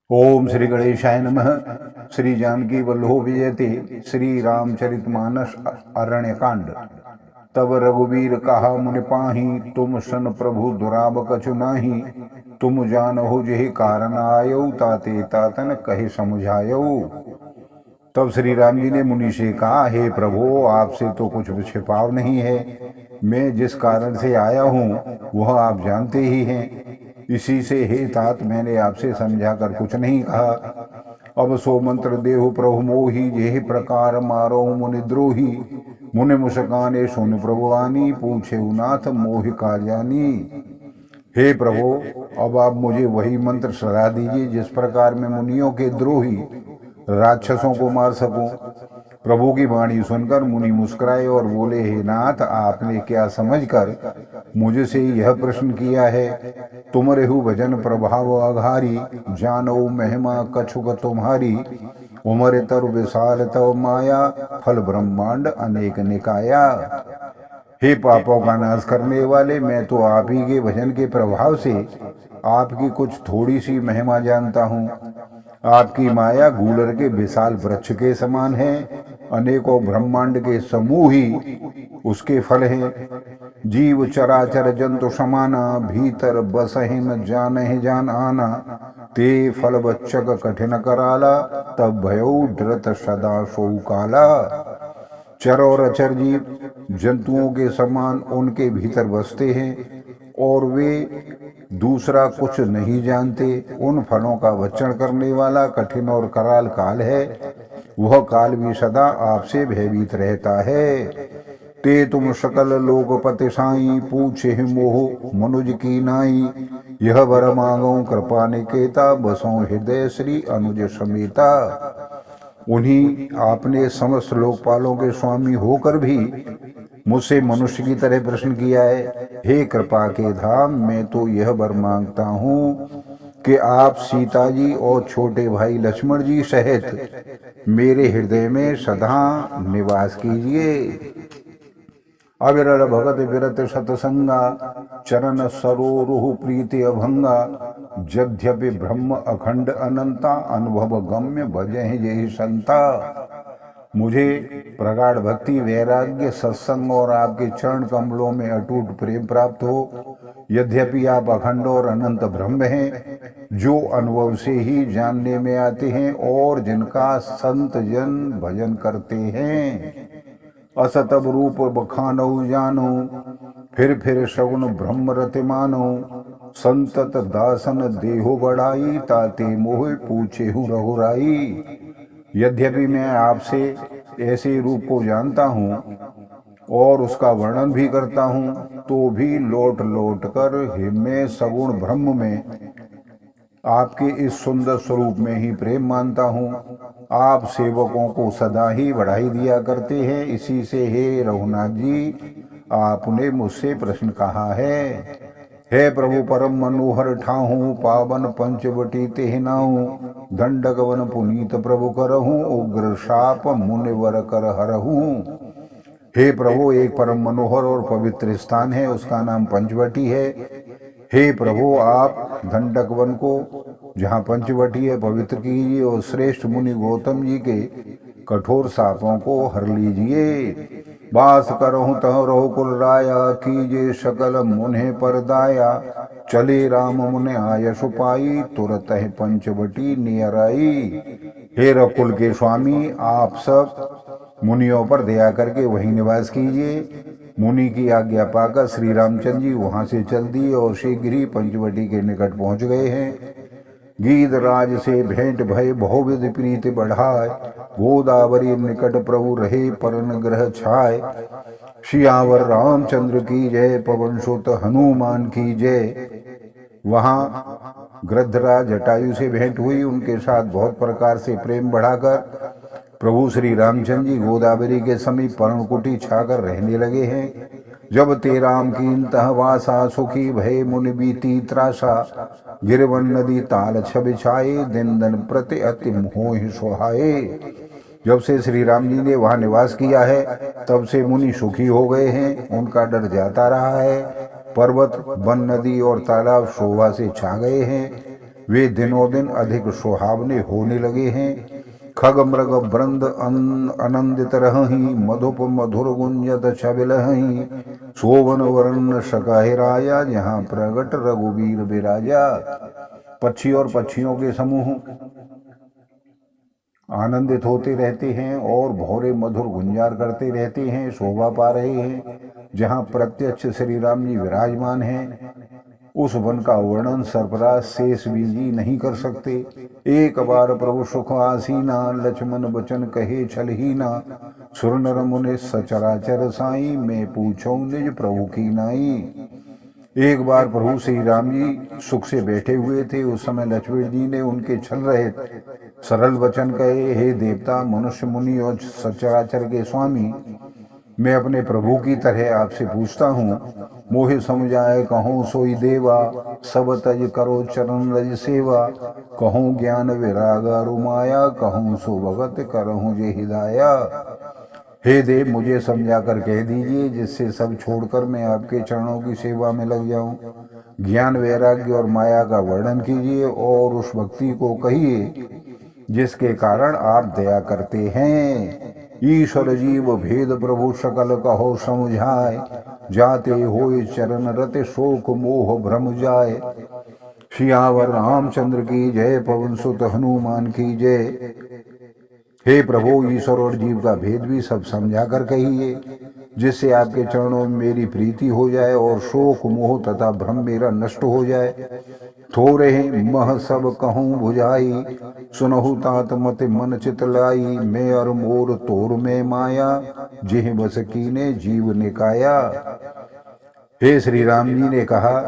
ओम श्री गणेशाय नमः। श्री जानकी वल्लभो विजयते। श्री रामचरितमानस अरण्यकांड। तब रघुवीर कहा मुनि पाही, तुम सन प्रभु दुराब कछु नाही। तुम जानहु जेहि कारण आयौ, ताते तातन कहे समझायौ। तब श्री राम जी ने मुनि से कहा, हे प्रभु, आपसे तो कुछ छिपाव नहीं है। मैं जिस कारण से आया हूँ वह आप जानते ही हैं। इसी से हे तात मैंने आपसे समझा कर कुछ नहीं कहा। अब सो मंत्र देहु प्रभु मोही, जेहि प्रकार मारो मुनि द्रोही। मुनि मुस्काने सुन प्रभु वाणी, पूछे नाथ मोहि का जानी। हे प्रभु, अब आप मुझे वही मंत्र सलाह दीजिए जिस प्रकार मैं मुनियों के द्रोही राक्षसों को मार सकूं। प्रभु की वाणी सुनकर मुनि मुस्कुराए और बोले, हे नाथ, आपने क्या समझकर मुझसे यह प्रश्न किया है। तुम रेहु भजन प्रभाव अघारी, जानो महिमा कछुक तुम्हारी। उमर तरु विशाल तव माया, फल ब्रह्मांड अनेक निकाया। हे पापों का नाश करने वाले, मैं तो आप ही के भजन के प्रभाव से आपकी कुछ थोड़ी सी महिमा जानता हूँ। आपकी माया गूलर के विशाल वृक्ष के समान है। अनेकों ब्रह्मांड के समूह ही उसके फल हैं। जीव चराचर जंतु समाना, भीतर बसहि न जानहि जान आना। ते फल बच्चक कठिन कराला, तब भयउ ड्रत सदा सो काला। चर और अचर जीव जंतुओं के समान उनके भीतर बसते हैं और वे दूसरा कुछ नहीं जानते। उन फलों का भक्षण करने वाला कठिन और कराल काल है। वह काल भी सदा आपसे भयभीत रहता है। ते तुम सकल लोकपति साई, पूछे मोह मनुज की नाई। यह वर मांगो कृपा निकेता, बसों हृदय श्री अनुज समेता। उन्हीं आपने समस्त लोकपालों के स्वामी होकर भी मुझसे मनुष्य की तरह प्रश्न किया है। हे कृपा के धाम, मैं तो यह वर मांगता हूँ कि आप सीता जी और छोटे भाई लक्ष्मण जी सहित मेरे हृदय में सदा निवास कीजिए। अविरल भगत विरत सतसंगा, चरण सरोरुह प्रीति अभंगा। यद्यपि ब्रह्म अखंड अनंता, अनुभव गम्य भजहि जेहि संता। मुझे प्रगाढ़ भक्ति, वैराग्य, सत्संग और आपके चरण कमलों में अटूट प्रेम प्राप्त हो। यद्यपि आप अखंड और अनंत ब्रह्म हैं, जो अनुभव से ही जानने में आते हैं और जिनका संत जन भजन करते हैं। असतब रूप बखानऊ जानो, फिर सगुन ब्रह्म रति मानो। संतत दासन देहो बढ़ाई, ताते मोह पूछे हूँ रघुराई। यद्यपि मैं आपसे ऐसे रूप को जानता हूँ और उसका वर्णन भी करता हूँ, तो भी लौट लौट कर मैं सगुण ब्रह्म में आपके इस सुंदर स्वरूप में ही प्रेम मानता हूँ। आप सेवकों को सदा ही बढ़ाई दिया करते हैं। इसी से हे रघुनाथ जी, आपने मुझसे प्रश्न कहा है। हे प्रभु, परम मनोहर ठाहूँ, पावन पंचवटी तेहनाऊँ। दंडक वन पुनीत प्रभु करहूँ, उग्र शाप मुनिवर कर हरहूँ। हे प्रभु, एक परम मनोहर और पवित्र स्थान है, उसका नाम पंचवटी है। हे प्रभु, आप दंडक वन को, जहाँ पंचवटी है, पवित्र कीजिए और श्रेष्ठ मुनि गौतम जी के कठोर शापों को हर लीजिए। बास करहु तह रघुकुल राया, कीजिए सकल मुने पर दाया। चले राम मुने आयसु पाई, तुरत है पंचवटी नियर आई। हे रघुकुल के स्वामी, आप सब मुनियों पर दया करके वहीं निवास कीजिए। मुनि की आज्ञा पाकर श्री रामचंद्र जी वहां से चल दिए और शीघ्र ही पंचवटी के निकट पहुंच गए हैं। गीधराज से भेंट भय बहुविध प्रीति बढ़ाए। गोदावरी निकट प्रभु रहे, परन ग्रह छाए। सियावर रामचंद्र की जय, पवन सुत हनुमान की जय। वहां गृद्धराज जटायु से भेंट हुई। उनके साथ बहुत प्रकार से प्रेम बढ़ाकर प्रभु श्री रामचंद्र जी गोदावरी के समीप पर्णकुटी छाकर रहने लगे हैं। जब ते राम की तहवासा, सुखी भय मुनि बीती त्रासा। गिरवन नदी ताल छबिछाए, दिन दिन प्रति अति मोहि सुहाए। जब से श्री राम जी ने वहां निवास किया है, तब से मुनि सुखी हो गए हैं। उनका डर जाता रहा है। पर्वत, वन, नदी और तालाब शोभा से छा गए हैं। वे दिनों दिन अधिक सुहावने होने लगे हैं। खग मृग वृंद आनंदित रहहि, मधुप मधुर गुंजत छबिलहि, शोभन वर्ण सकाहिराया, जहाँ प्रगट रघुवीर विराजा। पक्षी और पक्षियों के समूह आनंदित होते रहते हैं और भौरे मधुर गुंजार करते रहते हैं, शोभा पा रहे हैं। जहाँ प्रत्यक्ष श्री राम जी विराजमान हैं, उस वन का वर्णन सरफराज शेष भी जी नहीं कर सकते। एक बार प्रभु सुख आसीना, लक्ष्मण बचन कहे छलहीना, सुर नर मुनि सचराचर साई, मैं पूछो निज प्रभु की नाई। एक बार प्रभु श्री राम जी सुख से बैठे हुए थे। उस समय लक्ष्मण जी ने उनके छल रहे सरल वचन कहे, हे देवता, मनुष्य, मुनि और सचराचर के स्वामी, मैं अपने प्रभु की तरह आपसे पूछता हूँ। मोहि समझाए कहूँ सोई देवा, सब तज करो चरण रज सेवा, कहूँ ज्ञान विराग रुमाया, कहूँ सो भगत करहूँ जे हिदाया। हे देव, मुझे समझा कर कह दीजिए, जिससे सब छोड़कर मैं आपके चरणों की सेवा में लग जाऊं। ज्ञान वैराग्य और माया का वर्णन कीजिए और उस भक्ति को कहिए जिसके कारण आप दया करते हैं। ईश्वर जीव भेद प्रभु सकल कहो समझाए, जाते होए चरण रत शोक मोह भ्रम जाए। सियावर रामचंद्र की जय, पवन सुत हनुमान की जय। हे प्रभु, ईश्वर और जीव का भेद भी सब समझा कर कहिए, जिससे आपके चरणों में मेरी प्रीति हो जाए और शोक मोह तथा भ्रम मेरा नष्ट हो जाए। थोरे मह सब कहूँ बुझाई, सुनहु तात मत मन चित लाई, मैं और मोर तोर में माया, जिह बस कीने जीव निकाया। हे श्री राम जी ने कहा,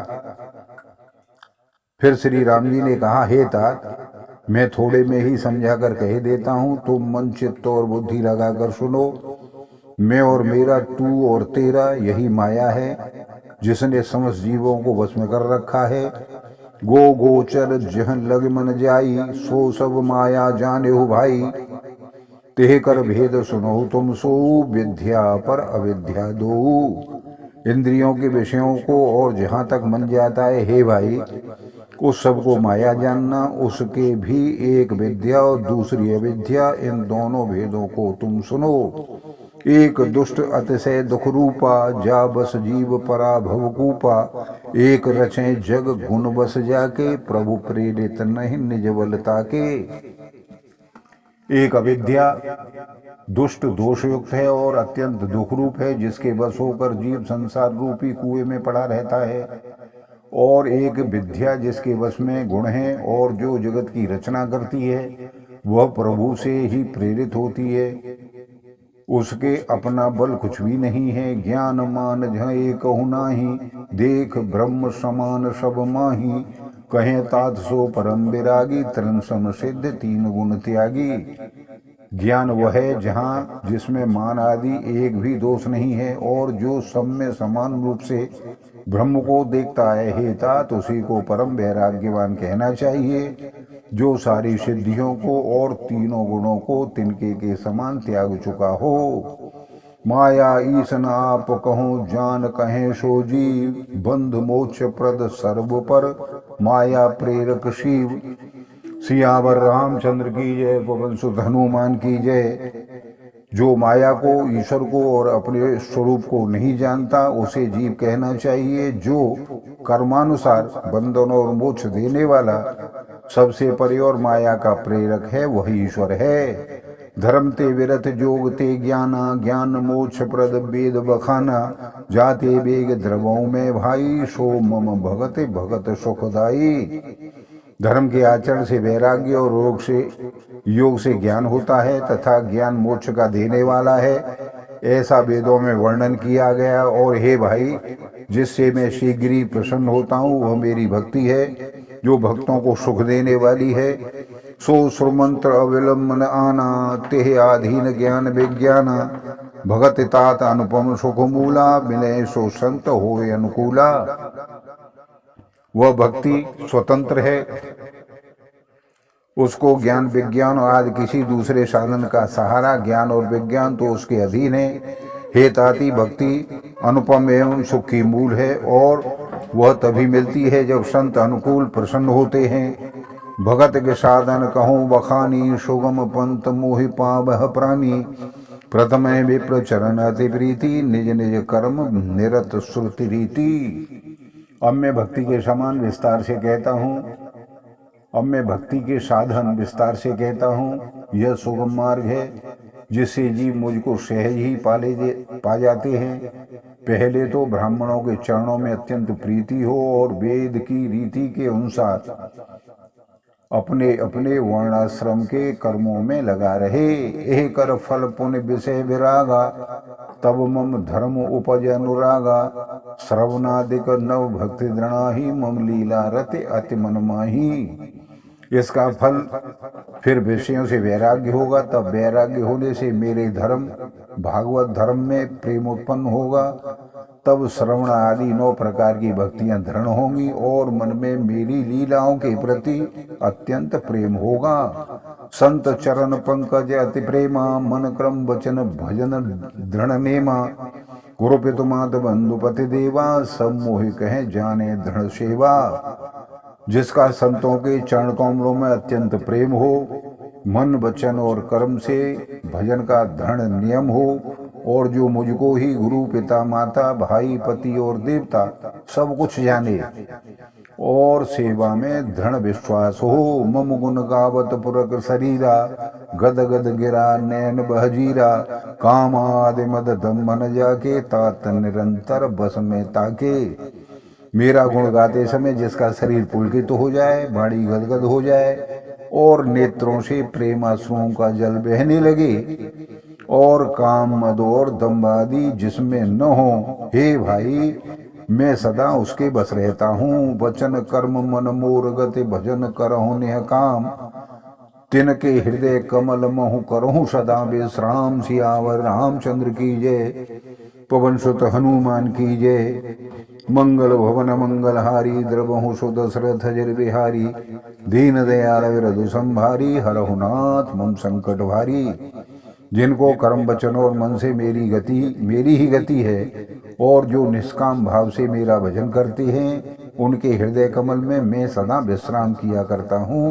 फिर श्री राम जी ने कहा, हे तात, मैं थोड़े में ही समझा कर कह देता हूँ, तुम मन चित्त और बुद्धि लगाकर सुनो। मैं और मेरा, तू और तेरा, यही माया है जिसने समस्त जीवों को वश में कर रखा है। गो गोचर जह लग मन जाई, सो सब माया जाने हो भाई। तेह कर भेद सुनो तुम सो, विद्या पर अविद्या दो। इंद्रियों के विषयों को और जहाँ तक मन जाता है, हे भाई, उस सबको माया जानना। उसके भी एक विद्या और दूसरी अविद्या, इन दोनों भेदों को तुम सुनो। एक दुष्ट अतिशय दुख रूपा, जा बस जीव परा भवकूपा। एक रचे जग गुण बस जाके, प्रभु प्रेरित नहीं निज बलता के। एक अविद्या दुष्ट दोषयुक्त है और अत्यंत दुख रूप है, जिसके बस होकर जीव संसार रूपी कुएं में पड़ा रहता है। और एक विद्या जिसके वश में गुण है और जो जगत की रचना करती है, वह प्रभु से ही प्रेरित होती है। उसके अपना बल कुछ भी नहीं है। ज्ञान मान जय कहु नाही, देख ब्रह्म समान सब माही। कहे तात सो परम विरागी, तरण सम सिद्ध तीन गुण त्यागी। ज्ञान वह है जहाँ जिसमें मान आदि एक भी दोष नहीं है और जो सब में समान रूप से ब्रह्म को देखता है। हे तात, उसी को परम वैराग्यवान कहना चाहिए, जो सारी सिद्धियों को और तीनों गुणों को तिनके के समान त्याग चुका हो। माया ईसन आप कहूँ जान कहें सो जीव, बंध मोक्ष प्रद सर्व पर माया प्रेरक शिव। सियावर रामचंद्र की जय, पवन सुत हनुमान की जय। जो माया को, ईश्वर को और अपने स्वरूप को नहीं जानता, उसे जीव कहना चाहिए। जो कर्मानुसार बंधन और मोक्ष देने वाला, सबसे परे और माया का प्रेरक है, वही ईश्वर है। धर्म ते विरत जोग ते ज्ञाना, ज्ञान मोक्ष प्रद वेद बखाना। जाते बेग द्रवों में भाई, सो मम भगत भगत सुखदाई। धर्म के आचरण से वैराग्य और योग से ज्ञान होता है तथा ज्ञान मोक्ष का देने वाला है, ऐसा वेदों में वर्णन किया गया। और हे भाई, जिससे मैं शीघ्र ही प्रसन्न होता हूँ, वह मेरी भक्ति है, जो भक्तों को सुख देने वाली है। सो सुमंत्र अविलंबन आना, तेह आधीन ज्ञान विज्ञाना। भगत तात अनुपम सुख मूला, मिले सो संत होए अनुकूला। वह भक्ति स्वतंत्र है, उसको ज्ञान विज्ञान आदि किसी दूसरे साधन का सहारा, ज्ञान और विज्ञान तो उसके अधीन है। हे ताती, भक्ति अनुपम एवं सुख की मूल है और वह तभी मिलती है जब संत अनुकूल प्रसन्न होते हैं। भगत के साधन कहूँ बखानी, सुगम पंथ मोहि पावह प्राणी। प्रथम विप्र चरण अति प्रीति, निज निज कर्म निरत श्रुति रीति। अब मैं भक्ति के समान विस्तार से कहता हूँ, अब मैं भक्ति के साधन विस्तार से कहता हूँ। यह सुगम मार्ग है जिससे जीव मुझको सहज ही पा जाते हैं। पहले तो ब्राह्मणों के चरणों में अत्यंत प्रीति हो और वेद की रीति के अनुसार अपने अपने वर्णाश्रम के कर्मों में लगा रहे। एह कर फल पुण्य विषय विरागा, तब मम धर्म उपज अनुरागा। श्रवणादिक नव भक्ति दृढ़ा ही, मम लीला रति अति मन माही। इसका फल फिर विषयों से वैराग्य होगा, तब वैराग्य होने से मेरे धर्म भागवत धर्म में प्रेम उत्पन्न होगा। तब श्रवण आदि 9 प्रकार की भक्तियां दृढ़ होंगी और मन में मेरी लीलाओं के प्रति अत्यंत प्रेम होगा। संत चरण पंकज अति प्रेमा, मन क्रम वचन भजन दृढ़ नेमा। गुरु पितु मात बंधु पति देवा, सब मोहि कहे जाने दृढ़ सेवा। जिसका संतों के चरण कमलों में अत्यंत प्रेम हो, मन वचन और कर्म से भजन का दृढ़ नियम हो, और जो मुझको ही गुरु पिता माता भाई पति और देवता सब कुछ जाने और सेवा में दृढ़ विश्वास हो। मम गुण गावत पुरक शरीरा, गद गद गिरा नैन बहजीरा। काम आदि मद दम मन जाके, तात निरंतर बस में ताके। मेरा गुण गाते समय जिसका शरीर पुलकित हो जाए, वाणी गदगद हो जाए और नेत्रों से प्रेम आंसुओं का जल बहने लगे, और काम मद और दम्भ आदि जिसमें न हो, हे भाई मैं सदा उसके बस रहता हूँ। वचन कर्म मन मोर गति, भजन करहु नेह काम। तिनके हृदय कमल महु करहु सदा विश्राम। सियावर रामचंद्र की जय, पवन सुत हनुमान की जय। मंगल भवन मंगलहारी, द्रवहु सुदशरथ जर बिहारी। दीन दयाल विरधु संभारी, हरहु नाथ मम संकट भारी। जिनको कर्म वचन और मन से मेरी ही गति है, और जो निष्काम भाव से मेरा भजन करते हैं, उनके हृदय कमल में मैं सदा विश्राम किया करता हूँ।